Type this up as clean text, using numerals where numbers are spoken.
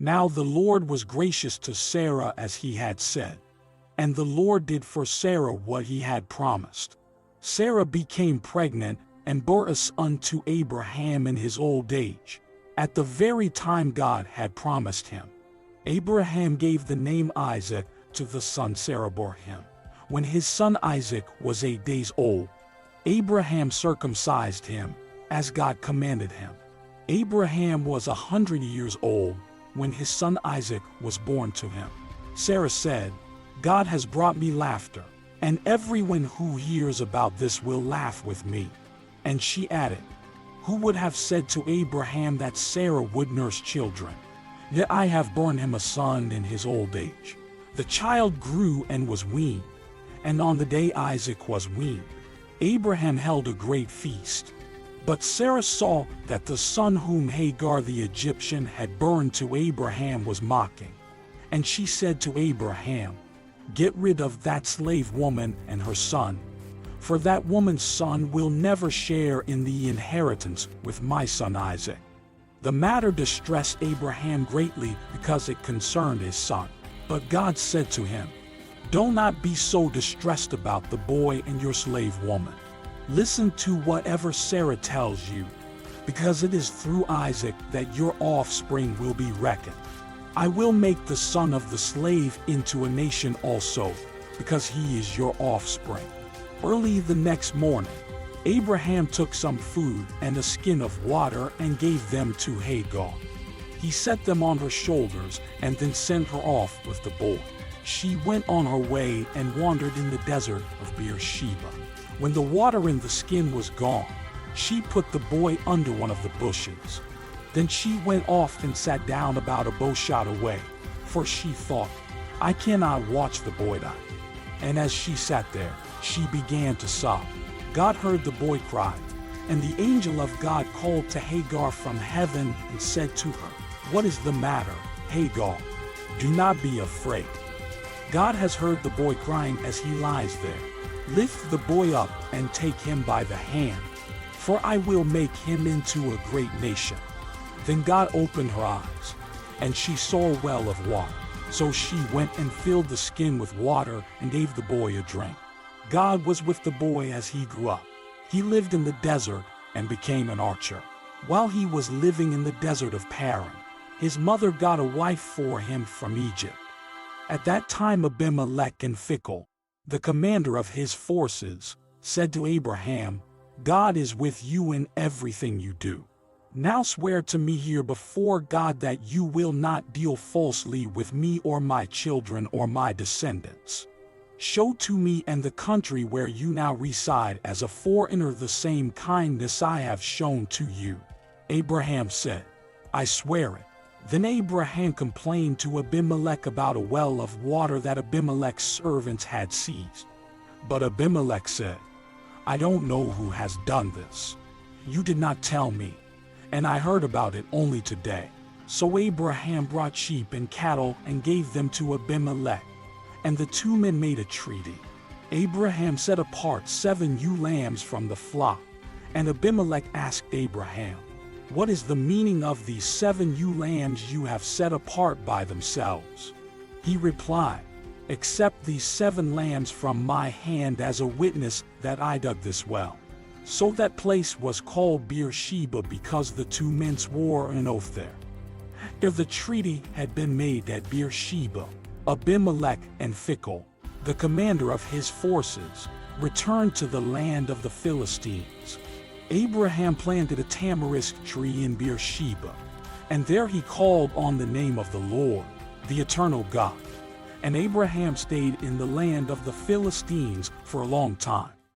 Now the Lord was gracious to Sarah as he had said, and the Lord did for Sarah what he had promised. Sarah became pregnant and bore a son unto Abraham in his old age, at the very time God had promised him. Abraham gave the name Isaac to the son Sarah bore him. When his son Isaac was 8 days old, Abraham circumcised him, as God commanded him. Abraham was 100 years old when his son Isaac was born to him. Sarah said, God has brought me laughter, and everyone who hears about this will laugh with me. And she added, who would have said to Abraham that Sarah would nurse children? Yet I have borne him a son in his old age. The child grew and was weaned, and on the day Isaac was weaned, Abraham held a great feast. But Sarah saw that the son whom Hagar the Egyptian had borne to Abraham was mocking. And she said to Abraham, get rid of that slave woman and her son, for that woman's son will never share in the inheritance with my son Isaac. The matter distressed Abraham greatly because it concerned his son. But God said to him, do not be so distressed about the boy and your slave woman. Listen to whatever Sarah tells you, because it is through Isaac that your offspring will be reckoned. I will make the son of the slave into a nation also, because he is your offspring. Early the next morning, Abraham took some food and a skin of water and gave them to Hagar. He set them on her shoulders and then sent her off with the boy. She went on her way and wandered in the desert of Beersheba. When the water in the skin was gone, she put the boy under one of the bushes. Then she went off and sat down about a bow shot away, for she thought, I cannot watch the boy die. And as she sat there, she began to sob. God heard the boy cry, and the angel of God called to Hagar from heaven and said to her, what is the matter, Hagar? Do not be afraid. God has heard the boy crying as he lies there. Lift the boy up and take him by the hand, for I will make him into a great nation. Then God opened her eyes, and she saw a well of water. So she went and filled the skin with water and gave the boy a drink. God was with the boy as he grew up. He lived in the desert and became an archer. While he was living in the desert of Paran, his mother got a wife for him from Egypt. At that time Abimelech and Phicol, the commander of his forces, said to Abraham, God is with you in everything you do. Now swear to me here before God that you will not deal falsely with me or my children or my descendants. Show to me and the country where you now reside as a foreigner the same kindness I have shown to you. Abraham said, I swear it. Then Abraham complained to Abimelech about a well of water that Abimelech's servants had seized. But Abimelech said, I don't know who has done this. You did not tell me, and I heard about it only today. So Abraham brought sheep and cattle and gave them to Abimelech, and the two men made a treaty. Abraham set apart 7 ewe lambs from the flock, and Abimelech asked Abraham, what is the meaning of these 7 ewe lambs you have set apart by themselves? He replied, accept these 7 lambs from my hand as a witness that I dug this well. So that place was called Beersheba because the 2 men swore an oath there. If the treaty had been made at Beersheba, Abimelech and Phicol, the commander of his forces, returned to the land of the Philistines. Abraham planted a tamarisk tree in Beersheba, and there he called on the name of the Lord, the eternal God. And Abraham stayed in the land of the Philistines for a long time.